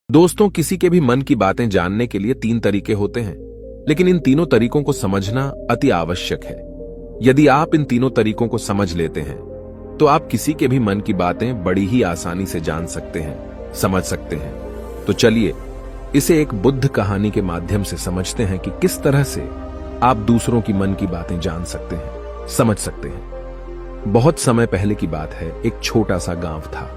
दोस्तों, किसी के भी मन की बातें जानने के लिए 3 तरीके होते हैं, लेकिन इन तीनों तरीकों को समझना अति आवश्यक है। यदि आप इन तीनों तरीकों को समझ लेते हैं, तो आप किसी के भी मन की बातें बड़ी ही आसानी से जान सकते हैं, समझ सकते हैं। तो चलिए इसे एक बुद्ध कहानी के माध्यम से समझते हैं कि किस तरह से आप दूसरों की मन की बातें जान सकते हैं, समझ सकते हैं। बहुत समय पहले की बात है। एक छोटा सा गांव था।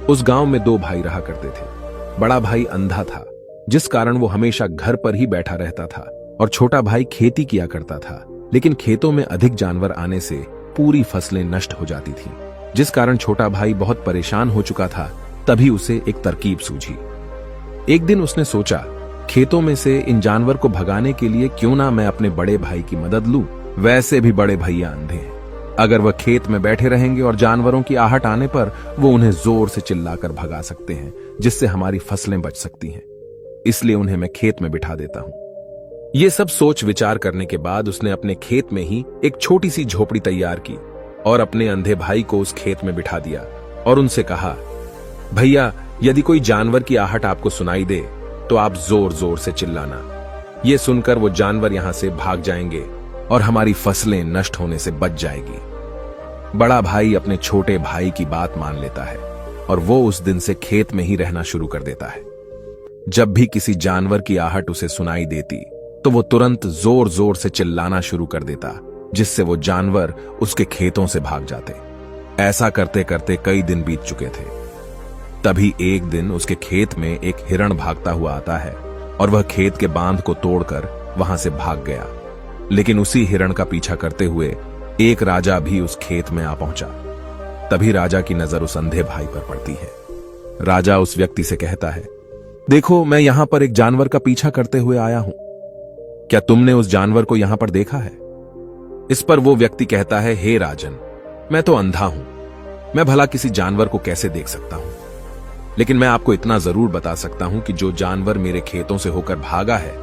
उस गांव में 2 भाई रहा करते थे। बड़ा भाई अंधा था, जिस कारण वो हमेशा घर पर ही बैठा रहता था, और छोटा भाई खेती किया करता था। लेकिन खेतों में अधिक जानवर आने से पूरी फसलें नष्ट हो जाती थीं, जिस कारण छोटा भाई बहुत परेशान हो चुका था। तभी उसे एक तरकीब सूझी। एक दिन उसने सोचा, खेतों में से इन जानवर को भगाने के लिए क्यों ना मैं अपने बड़े भाई की मदद लूं। वैसे भी बड़े भैया अंधे हैं। अगर वह खेत में बैठे रहेंगे और जानवरों की आहट आने पर वो उन्हें जोर से चिल्लाकर भगा सकते हैं, जिससे हमारी फसलें बच सकती हैं। इसलिए उन्हें मैं खेत में बिठा देता हूं। ये सब सोच विचार करने के बाद उसने अपने खेत में ही एक छोटी सी झोपड़ी तैयार की और अपने अंधे भाई को उस खेत में बिठा दिया और उनसे कहा, भैया, यदि कोई जानवर की आहट आपको सुनाई दे तो आप जोर जोर से चिल्लाना। ये सुनकर वो जानवर यहां से भाग जाएंगे और हमारी फसलें नष्ट होने से बच जाएगी। बड़ा भाई अपने छोटे भाई की बात मान लेता है और वो उस दिन से खेत में ही रहना शुरू कर देता है। जब भी किसी जानवर की आहट उसे सुनाई देती तो वो तुरंत जोर जोर से चिल्लाना शुरू कर देता, जिससे वो जानवर उसके खेतों से भाग जाते। ऐसा करते करते कई दिन बीत चुके थे। तभी एक दिन उसके खेत में एक हिरण भागता हुआ आता है और वह खेत के बांध को तोड़कर वहां से भाग गया। लेकिन उसी हिरण का पीछा करते हुए एक राजा भी उस खेत में आ पहुंचा। तभी राजा की नजर उस अंधे भाई पर पड़ती है। राजा उस व्यक्ति से कहता है, देखो, मैं यहां पर एक जानवर का पीछा करते हुए आया हूं। क्या तुमने उस जानवर को यहां पर देखा है? इस पर वो व्यक्ति कहता है, हे राजन, मैं तो अंधा हूं, मैं भला किसी जानवर को कैसे देख सकता हूं। लेकिन मैं आपको इतना जरूर बता सकता हूं कि जो जानवर मेरे खेतों से होकर भागा है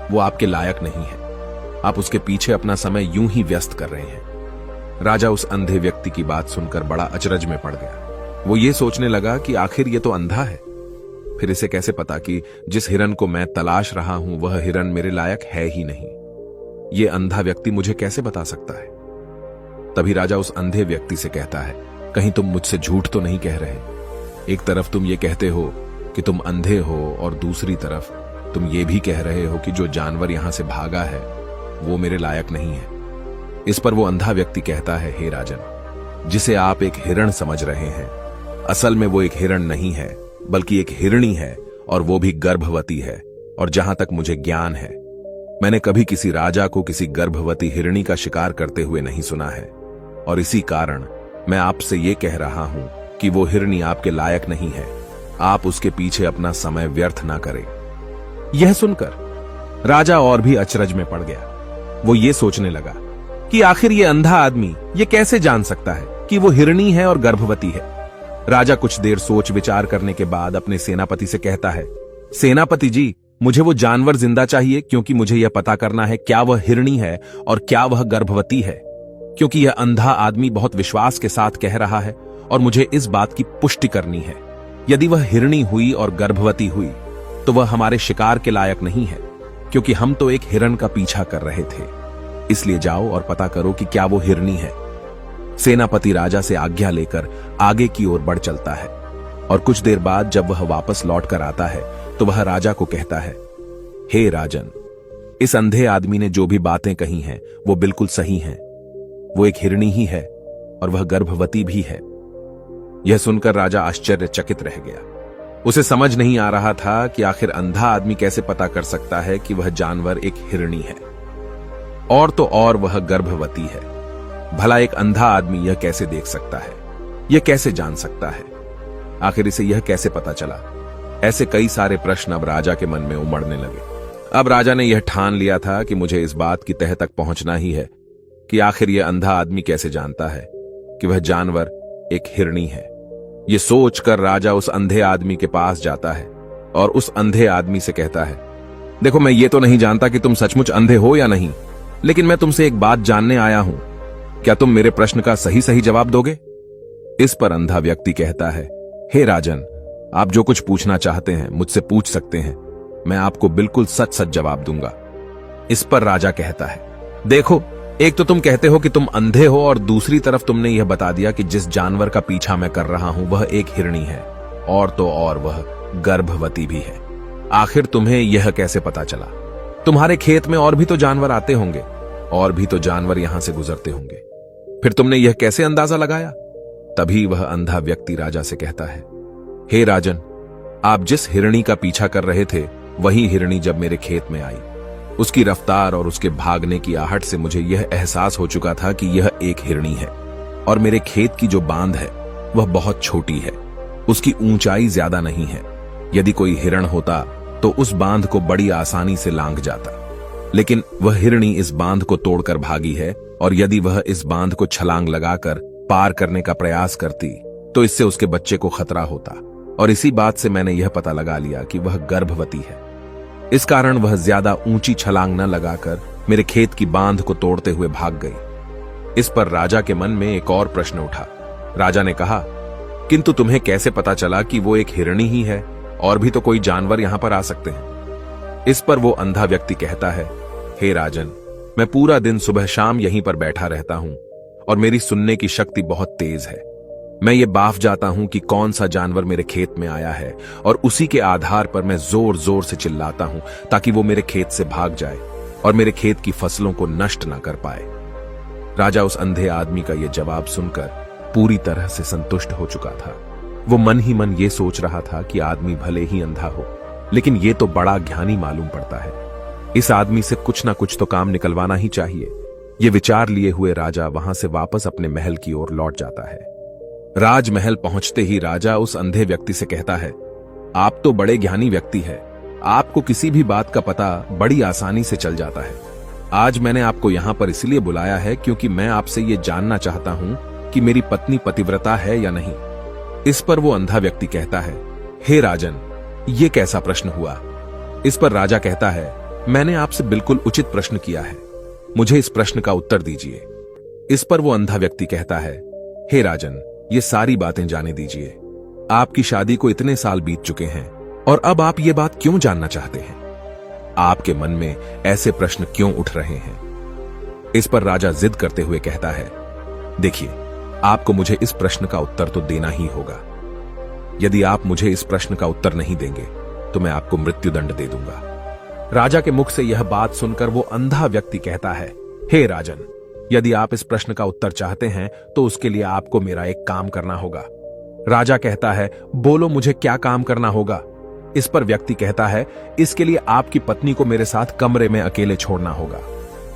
वो आपके लायक नहीं है। आप उसके पीछे अपना समय यूं ही व्यस्त कर रहे हैं। राजा उस अंधे व्यक्ति की बात सुनकर बड़ा अचरज में पड़ गया। वो ये सोचने लगा कि आखिर ये तो अंधा है, फिर इसे कैसे पता कि जिस हिरन को मैं तलाश रहा हूं वह हिरन मेरे लायक है ही नहीं। ये अंधा व्यक्ति मुझे कैसे बता सकता है? तभी राजा उस अंधे व्यक्ति से कहता है, कहीं तुम मुझसे झूठ तो नहीं कह रहे? एक तरफ तुम ये कहते हो कि तुम अंधे हो और दूसरी तरफ तुम ये भी कह रहे हो कि जो जानवर यहां से भागा है वो मेरे लायक नहीं है। इस पर वो अंधा व्यक्ति कहता है, हे राजन, जिसे आप एक हिरण समझ रहे हैं, असल में वो एक हिरण नहीं है, बल्कि एक हिरणी है, और वो भी गर्भवती है। और जहां तक मुझे ज्ञान है, मैंने कभी किसी राजा को किसी गर्भवती हिरणी का शिकार करते हुए नहीं सुना है। और इसी कारण मैं आपसे ये कह रहा हूं कि वो हिरणी आपके लायक नहीं है। आप उसके पीछे अपना समय व्यर्थ ना करें। यह सुनकर राजा और भी अचरज में पड़ गया। वो ये सोचने लगा कि आखिर ये अंधा आदमी ये कैसे जान सकता है कि वो हिरणी है और गर्भवती है। राजा कुछ देर सोच विचार करने के बाद अपने सेनापति से कहता है, सेनापति जी, मुझे वो जानवर जिंदा चाहिए, क्योंकि मुझे यह पता करना है क्या वह हिरणी है और क्या वह गर्भवती है। क्योंकि यह अंधा आदमी बहुत विश्वास के साथ कह रहा है और मुझे इस बात की पुष्टि करनी है। यदि वह हिरणी हुई और गर्भवती हुई तो वह हमारे शिकार के लायक नहीं है, क्योंकि हम तो एक हिरण का पीछा कर रहे थे। इसलिए जाओ और पता करो कि क्या वो हिरणी है। सेनापति राजा से आज्ञा लेकर आगे की ओर बढ़ चलता है और कुछ देर बाद जब वह वापस लौट कर आता है तो वह राजा को कहता है, हे राजन, इस अंधे आदमी ने जो भी बातें कही हैं वो बिल्कुल सही हैं। वो एक हिरणी ही है और वह गर्भवती भी है। यह सुनकर राजा आश्चर्यचकित रह गया। उसे समझ नहीं आ रहा था कि आखिर अंधा आदमी कैसे पता कर सकता है कि वह जानवर एक हिरणी है, और तो और वह गर्भवती है। भला एक अंधा आदमी यह कैसे देख सकता है? यह कैसे जान सकता है? आखिर इसे यह कैसे पता चला? ऐसे कई सारे प्रश्न अब राजा के मन में उमड़ने लगे। अब राजा ने यह ठान लिया था कि मुझे इस बात की तह तक पहुंचना ही है कि आखिर यह अंधा आदमी कैसे जानता है कि वह जानवर एक हिरणी है। यह सोचकर राजा उस अंधे आदमी के पास जाता है और उस अंधे आदमी से कहता है, देखो, मैं ये तो नहीं जानता कि तुम सचमुच अंधे हो या नहीं, लेकिन मैं तुमसे एक बात जानने आया हूं। क्या तुम मेरे प्रश्न का सही सही जवाब दोगे? इस पर अंधा व्यक्ति कहता है, हे राजन, आप जो कुछ पूछना चाहते हैं मुझसे पूछ सकते हैं, मैं आपको बिल्कुल सच सच जवाब दूंगा। इस पर राजा कहता है, देखो, एक तो तुम कहते हो कि तुम अंधे हो और दूसरी तरफ तुमने यह बता दिया कि जिस जानवर का पीछा मैं कर रहा हूं वह एक हिरणी है, और तो और वह गर्भवती भी है। आखिर तुम्हें यह कैसे पता चला? तुम्हारे खेत में और भी तो जानवर आते होंगे, और भी तो जानवर यहां से गुजरते होंगे, फिर तुमने यह कैसे अंदाजा लगाया? तभी वह अंधा व्यक्ति राजा से कहता है, हे राजन, आप जिस हिरणी का पीछा कर रहे थे वही हिरणी जब मेरे खेत में आई, उसकी रफ्तार और उसके भागने की आहट से मुझे यह एहसास हो चुका था कि यह एक हिरणी है, और मेरे खेत की जो बांध है वह बहुत छोटी है, उसकी ऊंचाई ज्यादा नहीं है। यदि कोई हिरण होता तो उस बांध को बड़ी आसानी से लांघ जाता, लेकिन वह हिरणी इस बांध को तोड़कर भागी है, और यदि वह इस बांध को छलांग लगाकर पार करने का प्रयास करती तो इससे उसके बच्चे को खतरा होता, और इसी बात से मैंने यह पता लगा लिया कि वह गर्भवती है। इस कारण वह ज्यादा ऊंची छलांग न लगाकर मेरे खेत की बांध को तोड़ते हुए भाग गई। इस पर राजा के मन में एक और प्रश्न उठा। राजा ने कहा, किंतु तुम्हें कैसे पता चला कि वो एक हिरणी ही है? और भी तो कोई जानवर यहां पर आ सकते हैं। इस पर वो अंधा व्यक्ति कहता है, हे राजन, मैं पूरा दिन सुबह शाम यहीं पर बैठा रहता हूं, और मेरी सुनने की शक्ति बहुत तेज है। मैं ये बाफ जाता हूं कि कौन सा जानवर मेरे खेत में आया है, और उसी के आधार पर मैं जोर जोर से चिल्लाता हूं ताकि वो मेरे खेत से भाग जाए और मेरे खेत की फसलों को नष्ट ना कर पाए। राजा उस अंधे आदमी का यह जवाब सुनकर पूरी तरह से संतुष्ट हो चुका था। वो मन ही मन ये सोच रहा था कि आदमी भले ही अंधा हो, लेकिन ये तो बड़ा ज्ञानी मालूम पड़ता है। इस आदमी से कुछ ना कुछ तो काम निकलवाना ही चाहिए। ये विचार लिए हुए राजा वहां से वापस अपने महल की ओर लौट जाता है। राजमहल पहुंचते ही राजा उस अंधे व्यक्ति से कहता है, आप तो बड़े ज्ञानी व्यक्ति है, आपको किसी भी बात का पता बड़ी आसानी से चल जाता है। आज मैंने आपको यहां पर इसलिए बुलाया है क्योंकि मैं आपसे ये जानना चाहता हूं कि मेरी पत्नी पतिव्रता है या नहीं। इस पर वो अंधा व्यक्ति कहता है, हे राजन, ये कैसा प्रश्न हुआ? इस पर राजा कहता है, मैंने आपसे बिल्कुल उचित प्रश्न किया है, मुझे इस प्रश्न का उत्तर दीजिए। इस पर वो अंधा व्यक्ति कहता है, हे राजन, ये सारी बातें जाने दीजिए। आपकी शादी को इतने साल बीत चुके हैं, और अब आप ये बात क्यों जानना चाहते हैं? आपके मन में ऐसे प्रश्न क्यों उठ रहे हैं? इस पर राजा जिद करते हुए कहता है, देखिए, आपको मुझे इस प्रश्न का उत्तर तो देना ही होगा। यदि आप मुझे इस प्रश्न का उत्तर नहीं देंगे तो मैं आपको मृत्युदंड दे दूंगा। राजा के मुख से यह बात सुनकर वो अंधा व्यक्ति कहता है, हे राजन, यदि आप इस प्रश्न का उत्तर चाहते हैं तो उसके लिए आपको मेरा एक काम करना होगा। राजा कहता है, बोलो, मुझे क्या काम करना होगा? इस पर व्यक्ति कहता है, इसके लिए आपकी पत्नी को मेरे साथ कमरे में अकेले छोड़ना होगा।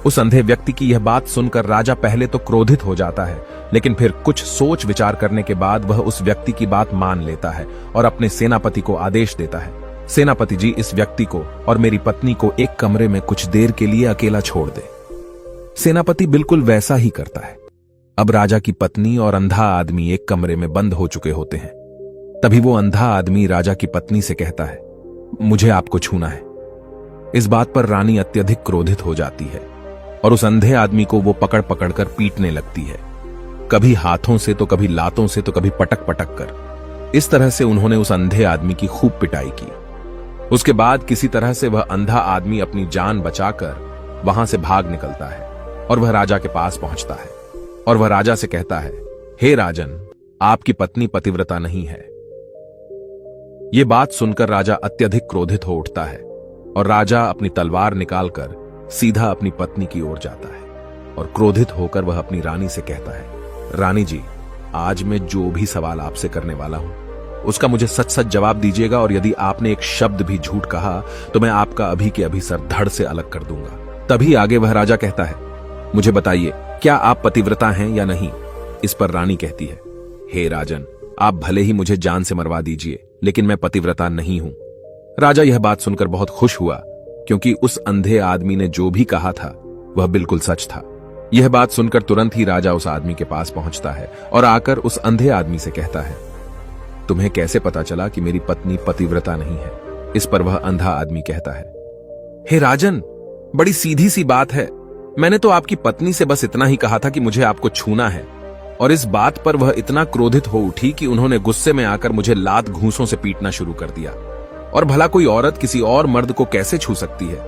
उस अंधे व्यक्ति की यह बात सुनकर राजा पहले तो क्रोधित हो जाता है, लेकिन फिर कुछ सोच विचार करने के बाद वह उस व्यक्ति की बात मान लेता है और अपने सेनापति को आदेश देता है, सेनापति जी, इस व्यक्ति को और मेरी पत्नी को एक कमरे में कुछ देर के लिए अकेला छोड़ दे। सेनापति बिल्कुल वैसा ही करता है। अब राजा की पत्नी और अंधा आदमी एक कमरे में बंद हो चुके होते हैं। तभी वो अंधा आदमी राजा की पत्नी से कहता है, मुझे आपको छूना है। इस बात पर रानी अत्यधिक क्रोधित हो जाती है और उस अंधे आदमी को वो पकड़ पकड़ कर पीटने लगती है, कभी हाथों से तो कभी लातों से तो कभी पटक पटक कर। इस तरह से उन्होंने उस अंधे आदमी की खूब पिटाई की। उसके बाद किसी तरह से वह अंधा आदमी अपनी जान बचाकर वहां से भाग निकलता है और वह राजा के पास पहुंचता है और वह राजा से कहता है, हे राजन, आपकी पत्नी पतिव्रता नहीं है। यह बात सुनकर राजा अत्यधिक क्रोधित हो उठता है और राजा अपनी तलवार निकालकर सीधा अपनी पत्नी की ओर जाता है और क्रोधित होकर वह अपनी रानी से कहता है, रानी जी, आज मैं जो भी सवाल आपसे करने वाला हूं उसका मुझे सच सच जवाब दीजिएगा, और यदि आपने एक शब्द भी झूठ कहा तो मैं आपका अभी के अभी सर धड़ से अलग कर दूंगा। तभी आगे वह राजा कहता है, मुझे बताइए, क्या आप पतिव्रता हैं या नहीं? इस पर रानी कहती है, हे राजन, आप भले ही मुझे जान से मरवा दीजिए, लेकिन मैं पतिव्रता नहीं हूं। राजा यह बात सुनकर बहुत खुश हुआ, क्योंकि उस अंधे आदमी ने जो भी कहा था वह बिल्कुल सच था। यह बात सुनकर तुरंत ही राजा उस आदमी के पास पहुंचता है और आकर उस अंधे आदमी से कहता है, तुम्हें कैसे पता चला कि मेरी पत्नी पतिव्रता नहीं है? इस पर वह अंधा आदमी कहता है, हे राजन, बड़ी सीधी सी बात है। मैंने तो आपकी पत्नी से बस इतना ही कहा था कि मुझे आपको छूना है, और इस बात पर वह इतना क्रोधित हो उठी कि उन्होंने गुस्से में आकर मुझे लात घूंसों से पीटना शुरू कर दिया। और भला कोई औरत किसी और मर्द को कैसे छू सकती है,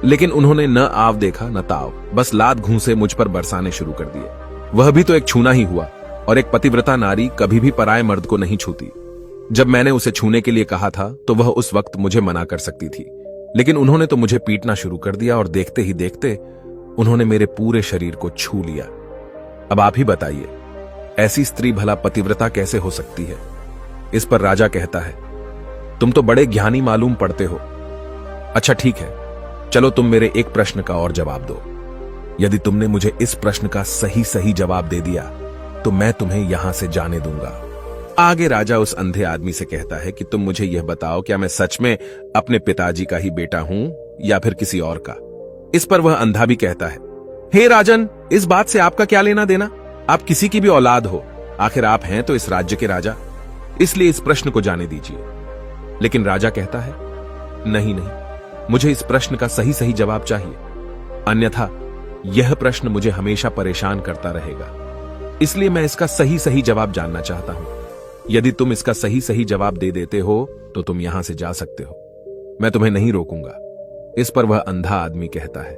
लेकिन उन्होंने न आव देखा न ताव, बस लात घूंसे मुझ पर बरसाने शुरू कर दिए। वह भी तो एक छूना ही हुआ, और एक पतिव्रता नारी कभी भी पराये मर्द को नहीं छूती। जब मैंने उसे छूने के लिए कहा था तो वह उस वक्त मुझे मना कर सकती थी, लेकिन उन्होंने तो मुझे पीटना शुरू कर दिया और देखते ही देखते उन्होंने मेरे पूरे शरीर को छू लिया। अब आप ही बताइए, ऐसी स्त्री भला पतिव्रता कैसे हो सकती है? इस पर राजा कहता है, तुम तो बड़े ज्ञानी मालूम पड़ते हो। अच्छा ठीक है, चलो तुम मेरे एक प्रश्न का और जवाब दो। यदि तुमने मुझे इस प्रश्न का सही सही जवाब दे दिया तो मैं तुम्हें यहां से जाने दूंगा। आगे राजा उस अंधे आदमी से कहता है कि तुम मुझे यह बताओ, क्या मैं सच में अपने पिताजी का ही बेटा हूं या फिर किसी और का? इस पर वह अंधा भी कहता है, हे राजन, इस बात से आपका क्या लेना देना? आप किसी की भी औलाद हो, आखिर आप हैं तो इस राज्य के राजा, इसलिए इस प्रश्न को जाने दीजिए। लेकिन राजा कहता है, नहीं नहीं, मुझे इस प्रश्न का सही सही जवाब चाहिए, अन्यथा यह प्रश्न मुझे हमेशा परेशान करता रहेगा। इसलिए मैं इसका सही सही जवाब जानना चाहता हूं। यदि तुम इसका सही सही जवाब दे देते हो तो तुम यहां से जा सकते हो, मैं तुम्हें नहीं रोकूंगा। इस पर वह अंधा आदमी कहता है,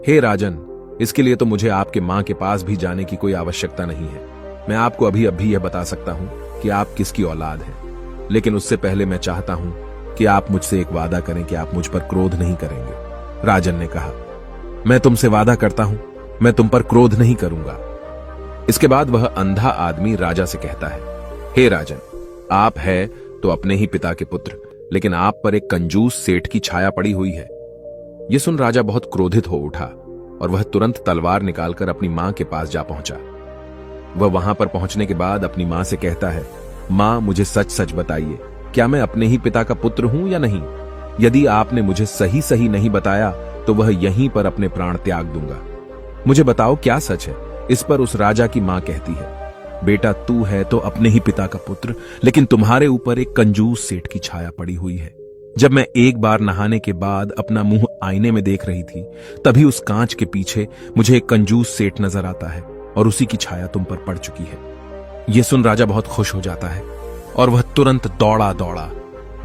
हे राजन, इसके लिए तो मुझे आपके मां के पास भी जाने की कोई आवश्यकता नहीं है। मैं आपको अभी अभी यह बता सकता हूं कि आप किसकी औलाद हैं, लेकिन उससे पहले मैं चाहता हूं कि आप मुझसे एक वादा करें कि आप मुझ पर क्रोध नहीं करेंगे। राजन ने कहा, मैं तुमसे वादा करता हूं, मैं तुम पर क्रोध नहीं करूंगा। इसके बाद वह अंधा आदमी राजा से कहता है, हे राजन, आप है तो अपने ही पिता के पुत्र, लेकिन आप पर एक कंजूस सेठ की छाया पड़ी हुई है। यह सुन राजा बहुत क्रोधित हो उठा और वह तुरंत तलवार निकालकर अपनी मां के पास जा पहुंचा। वह वहां पर पहुंचने के बाद अपनी मां से कहता है, मां, मुझे सच सच बताइए, क्या मैं अपने ही पिता का पुत्र हूं या नहीं? यदि आपने मुझे सही सही नहीं बताया तो वह यहीं पर अपने प्राण त्याग दूंगा। मुझे बताओ क्या सच है? इस पर उस राजा की मां कहती है, बेटा, तू है तो अपने ही पिता का पुत्र, लेकिन तुम्हारे ऊपर एक कंजूस सेठ की छाया पड़ी हुई है। जब मैं एक बार नहाने के बाद अपना मुंह आईने में देख रही थी, तभी उस कांच के पीछे मुझे एक कंजूस सेठ नजर आता है और उसी की छाया तुम पर पड़ चुकी है। यह सुन राजा बहुत खुश हो जाता है और वह तुरंत दौड़ा दौड़ा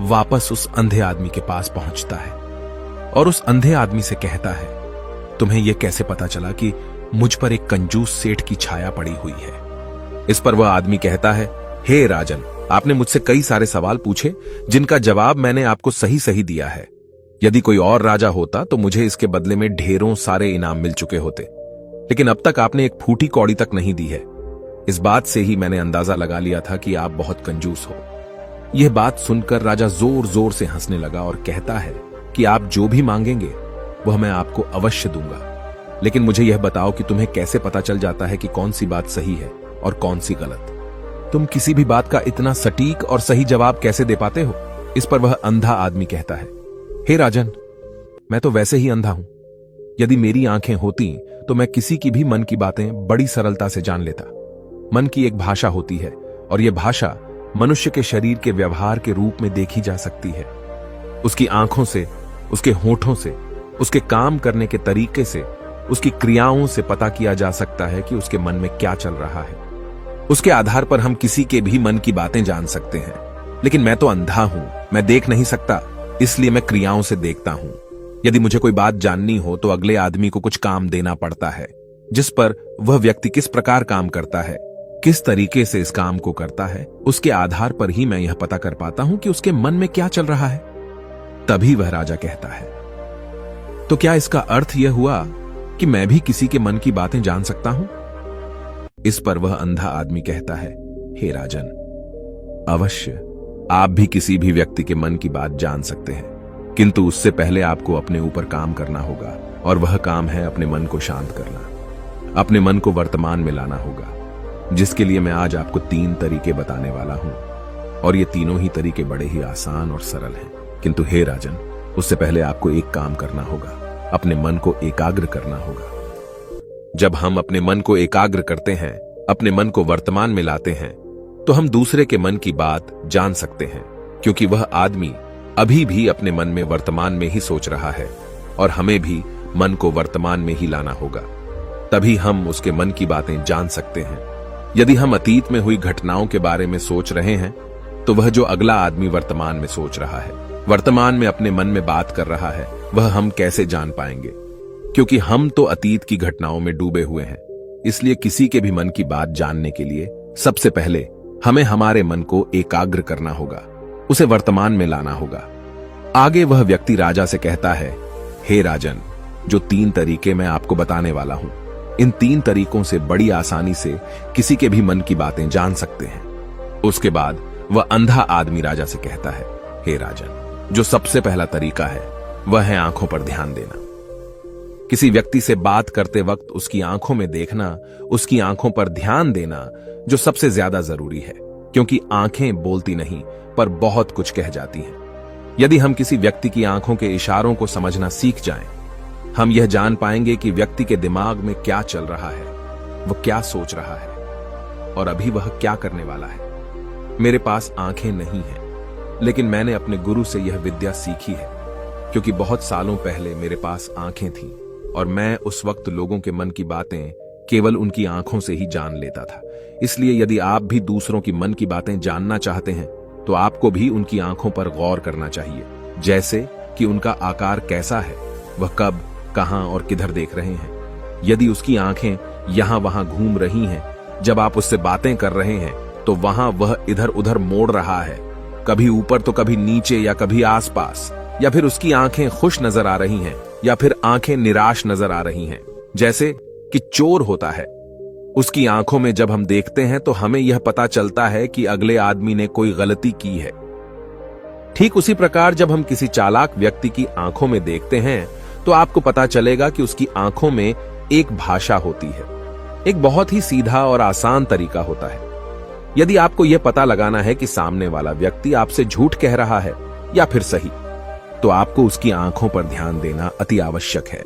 वापस उस अंधे आदमी के पास पहुंचता है और उस अंधे आदमी से कहता है, तुम्हें यह कैसे पता चला कि मुझ पर एक कंजूस सेठ की छाया पड़ी हुई है? इस पर वह आदमी कहता है, हे राजन, आपने मुझसे कई सारे सवाल पूछे जिनका जवाब मैंने आपको सही सही दिया है। यदि कोई और राजा होता तो मुझे इसके बदले में ढेरों सारे इनाम मिल चुके होते, लेकिन अब तक आपने एक फूटी कौड़ी तक नहीं दी है। इस बात से ही मैंने अंदाजा लगा लिया था कि आप बहुत कंजूस हो। यह बात सुनकर राजा जोर जोर से हंसने लगा और कहता है कि आप जो भी मांगेंगे वह मैं आपको अवश्य दूंगा, लेकिन मुझे यह बताओ कि तुम्हें कैसे पता चल जाता है कि कौन सी बात सही है और कौन सी गलत? तुम किसी भी बात का इतना सटीक और सही जवाब कैसे दे पाते हो? इस पर वह अंधा आदमी कहता है, हे राजन, मैं तो वैसे ही अंधा हूं। यदि मेरी आंखें होती तो मैं किसी की भी मन की बातें बड़ी सरलता से जान लेता। मन की एक भाषा होती है और यह भाषा मनुष्य के शरीर के व्यवहार के रूप में देखी जा सकती है। उसकी आंखों से, उसके होठों से, उसके काम करने के तरीके से, उसकी क्रियाओं से पता किया जा सकता है कि उसके मन में क्या चल रहा है। उसके आधार पर हम किसी के भी मन की बातें जान सकते हैं, लेकिन मैं तो अंधा हूं, मैं देख नहीं सकता, इसलिए मैं क्रियाओं से देखता हूं। यदि मुझे कोई बात जाननी हो तो अगले आदमी को कुछ काम देना पड़ता है, जिस पर वह व्यक्ति किस प्रकार काम करता है, किस तरीके से इस काम को करता है, उसके आधार पर ही मैं यह पता कर पाता हूं कि उसके मन में क्या चल रहा है। तभी वह राजा कहता है, तो क्या इसका अर्थ यह हुआ कि मैं भी किसी के मन की बातें जान सकता हूं? इस पर वह अंधा आदमी कहता है, हे राजन, अवश्य आप भी किसी भी व्यक्ति के मन की बात जान सकते हैं, किंतु उससे पहले आपको अपने ऊपर काम करना होगा, और वह काम है अपने मन को शांत करना, अपने मन को वर्तमान में लाना होगा, जिसके लिए मैं आज आपको 3 तरीके बताने वाला हूं। और ये तीनों ही तरीके बड़े ही आसान और सरल हैं, किंतु हे राजन, उससे पहले आपको एक काम करना होगा, अपने मन को एकाग्र करना होगा। जब हम अपने मन को एकाग्र करते हैं, अपने मन को वर्तमान में लाते हैं, तो हम दूसरे के मन की बात जान सकते हैं, क्योंकि वह आदमी अभी भी अपने मन में वर्तमान में ही सोच रहा है, और हमें भी मन को वर्तमान में ही लाना होगा, तभी हम उसके मन की बातें जान सकते हैं। यदि हम अतीत में हुई घटनाओं के बारे में सोच रहे हैं तो वह जो अगला आदमी वर्तमान में सोच रहा है, वर्तमान में अपने मन में बात कर रहा है, वह हम कैसे जान पाएंगे? क्योंकि हम तो अतीत की घटनाओं में डूबे हुए हैं। इसलिए किसी के भी मन की बात जानने के लिए सबसे पहले हमें हमारे मन को एकाग्र करना होगा, उसे वर्तमान में लाना होगा। आगे वह व्यक्ति राजा से कहता है, हे राजन, जो 3 तरीके मैं आपको बताने वाला हूं, इन 3 तरीकों से बड़ी आसानी से किसी के भी मन की बातें जान सकते हैं। उसके बाद वह अंधा आदमी राजा से कहता है, हे राजन, जो सबसे पहला तरीका है वह है आंखों पर ध्यान देना। किसी व्यक्ति से बात करते वक्त उसकी आंखों में देखना, उसकी आंखों पर ध्यान देना जो सबसे ज्यादा जरूरी है, क्योंकि आंखें बोलती नहीं पर बहुत कुछ कह जाती हैं। यदि हम किसी व्यक्ति की आंखों के इशारों को समझना सीख जाएं, हम यह जान पाएंगे कि व्यक्ति के दिमाग में क्या चल रहा है, वह क्या सोच रहा है और अभी वह क्या करने वाला है। मेरे पास आंखें नहीं हैं, लेकिन मैंने अपने गुरु से यह विद्या सीखी है, क्योंकि बहुत सालों पहले मेरे पास आंखें थीं और मैं उस वक्त लोगों के मन की बातें केवल उनकी आंखों से ही जान लेता था। इसलिए यदि आप भी दूसरों की मन की बातें जानना चाहते हैं तो आपको भी उनकी आंखों पर गौर करना चाहिए, जैसे कि उनका आकार कैसा है, वह कब, कहां और किधर देख रहे हैं। यदि उसकी आंखें यहां वहां घूम रही हैं, जब आप उससे बातें कर रहे हैं तो वहां वह इधर उधर मोड़ रहा है, कभी ऊपर तो कभी नीचे या कभी आसपास, या फिर उसकी आंखें खुश नजर आ रही हैं या फिर आंखें निराश नजर आ रही हैं, जैसे कि चोर होता है। उसकी आंखों में जब हम देखते हैं तो हमें यह पता चलता है कि अगले आदमी ने कोई गलती की है। ठीक उसी प्रकार जब हम किसी चालाक व्यक्ति की आंखों में देखते हैं तो आपको पता चलेगा कि उसकी आंखों में एक भाषा होती है। एक बहुत ही सीधा और आसान तरीका होता है। यदि आपको यह पता लगाना है कि सामने वाला व्यक्ति आपसे झूठ कह रहा है या फिर सही, तो आपको उसकी आंखों पर ध्यान देना अति आवश्यक है।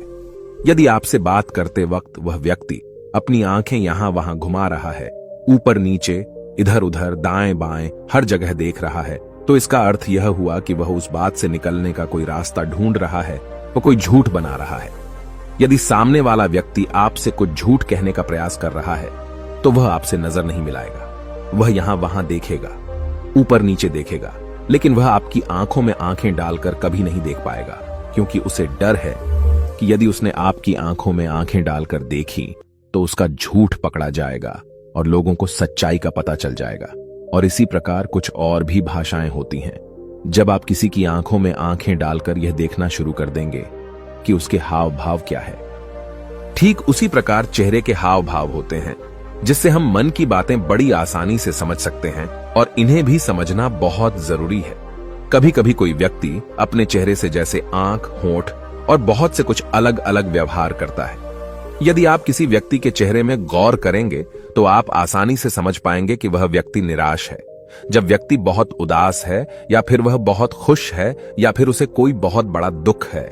यदि आपसे बात करते वक्त वह व्यक्ति अपनी आंखें यहां वहां घुमा रहा है, ऊपर नीचे, इधर उधर, दाएं बाएं, हर जगह देख रहा है, तो इसका अर्थ यह हुआ कि वह उस बात से निकलने का कोई रास्ता ढूंढ रहा है, वह कोई झूठ बना रहा है। यदि सामने वाला व्यक्ति आपसे कुछ झूठ कहने का प्रयास कर रहा है तो वह आपसे नजर नहीं मिलाएगा। वह यहां वहां देखेगा, ऊपर नीचे देखेगा, लेकिन वह आपकी आंखों में आंखें डालकर कभी नहीं देख पाएगा, क्योंकि उसे डर है कि यदि उसने आपकी आंखों में आंखें डालकर देखी तो उसका झूठ पकड़ा जाएगा और लोगों को सच्चाई का पता चल जाएगा। और इसी प्रकार कुछ और भी भाषाएं होती हैं। जब आप किसी की आंखों में आंखें डालकर यह देखना शुरू कर देंगे कि उसके हाव भाव क्या है, ठीक उसी प्रकार चेहरे के हाव भाव होते हैं, जिससे हम मन की बातें बड़ी आसानी से समझ सकते हैं और इन्हें भी समझना बहुत जरूरी है। कभी कभी कोई व्यक्ति अपने चेहरे से जैसे आंख, होंठ और बहुत से कुछ अलग अलग व्यवहार करता है। यदि आप किसी व्यक्ति के चेहरे में गौर करेंगे तो आप आसानी से समझ पाएंगे कि वह व्यक्ति निराश है, जब व्यक्ति बहुत उदास है, या फिर वह बहुत खुश है, या फिर उसे कोई बहुत बड़ा दुख है।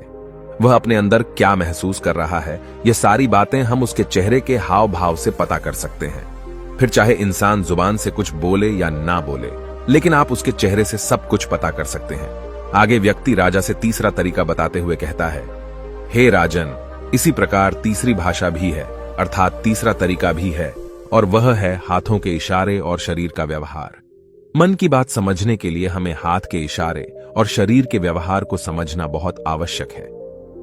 वह अपने अंदर क्या महसूस कर रहा है, ये सारी बातें हम उसके चेहरे के हाव भाव से पता कर सकते हैं। फिर चाहे इंसान जुबान से कुछ बोले या ना बोले, लेकिन आप उसके चेहरे से सब कुछ पता कर सकते हैं। आगे व्यक्ति राजा से तीसरा तरीका बताते हुए कहता है, हे राजन, इसी प्रकार तीसरी भाषा भी है, अर्थात तीसरा तरीका भी है, और वह है हाथों के इशारे और शरीर का व्यवहार। मन की बात समझने के लिए हमें हाथ के इशारे और शरीर के व्यवहार को समझना बहुत आवश्यक है।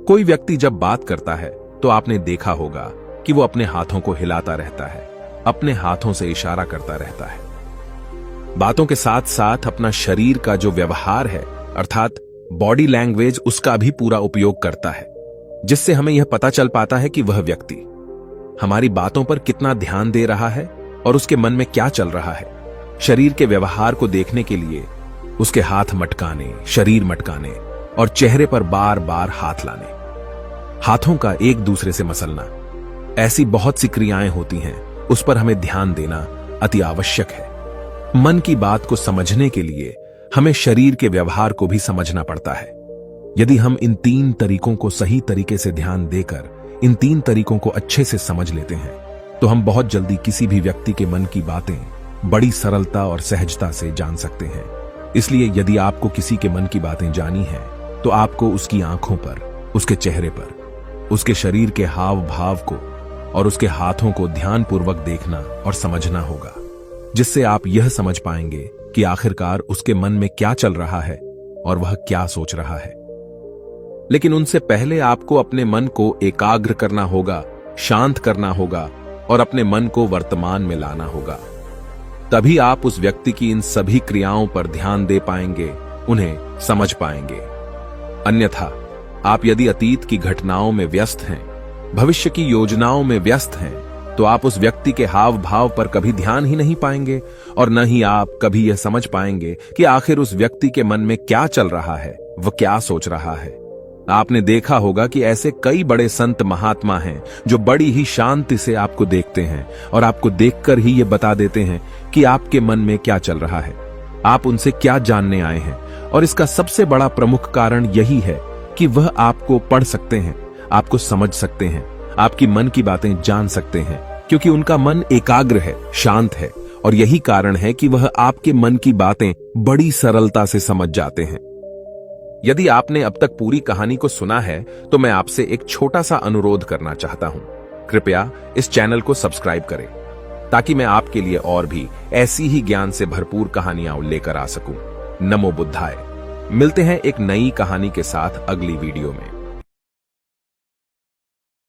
कोई व्यक्ति जब बात करता है तो आपने देखा होगा कि वो अपने हाथों को हिलाता रहता है, अपने हाथों से इशारा करता रहता है। बातों के साथ साथ अपना शरीर का जो व्यवहार है, अर्थात बॉडी लैंग्वेज, उसका भी पूरा उपयोग करता है, जिससे हमें यह पता चल पाता है कि वह व्यक्ति हमारी बातों पर कितना ध्यान दे रहा है और उसके मन में क्या चल रहा है। शरीर के व्यवहार को देखने के लिए उसके हाथ मटकाने, शरीर मटकाने और चेहरे पर बार बार हाथ लाने, हाथों का एक दूसरे से मसलना, ऐसी बहुत सी क्रियाएं होती हैं, उस पर हमें ध्यान देना अति आवश्यक है। मन की बात को समझने के लिए हमें शरीर के व्यवहार को भी समझना पड़ता है। यदि हम इन 3 तरीकों को सही तरीके से ध्यान देकर इन 3 तरीकों को अच्छे से समझ लेते हैं तो हम बहुत जल्दी किसी भी व्यक्ति के मन की बातें बड़ी सरलता और सहजता से जान सकते हैं। इसलिए यदि आपको किसी के मन की बातें जानी है तो आपको उसकी आंखों पर, उसके चेहरे पर, उसके शरीर के हाव भाव को और उसके हाथों को ध्यानपूर्वक देखना और समझना होगा, जिससे आप यह समझ पाएंगे कि आखिरकार उसके मन में क्या चल रहा है और वह क्या सोच रहा है। लेकिन उनसे पहले आपको अपने मन को एकाग्र करना होगा, शांत करना होगा और अपने मन को वर्तमान में लाना होगा। तभी आप उस व्यक्ति की इन सभी क्रियाओं पर ध्यान दे पाएंगे, उन्हें समझ पाएंगे। अन्यथा आप यदि अतीत की घटनाओं में व्यस्त हैं, भविष्य की योजनाओं में व्यस्त हैं, तो आप उस व्यक्ति के हाव भाव पर कभी ध्यान ही नहीं पाएंगे और न ही आप कभी यह समझ पाएंगे कि आखिर उस व्यक्ति के मन में क्या चल रहा है, वह क्या सोच रहा है। आपने देखा होगा कि ऐसे कई बड़े संत महात्मा हैं जो बड़ी ही शांति से आपको देखते हैं और आपको देखकर ही ये बता देते हैं कि आपके मन में क्या चल रहा है, आप उनसे क्या जानने आए हैं। और इसका सबसे बड़ा प्रमुख कारण यही है कि वह आपको पढ़ सकते हैं, आपको समझ सकते हैं, आपकी मन की बातें जान सकते हैं, क्योंकि उनका मन एकाग्र है, शांत है। और यही कारण है कि वह आपके मन की बातें बड़ी सरलता से समझ जाते हैं। यदि आपने अब तक पूरी कहानी को सुना है तो मैं आपसे एक छोटा सा अनुरोध करना चाहता हूं। कृपया इस चैनल को सब्सक्राइब करें ताकि मैं आपके लिए और भी ऐसी ही ज्ञान से भरपूर कहानियां लेकर आ सकूं। नमो बुद्धाय। मिलते हैं एक नई कहानी के साथ अगली वीडियो में।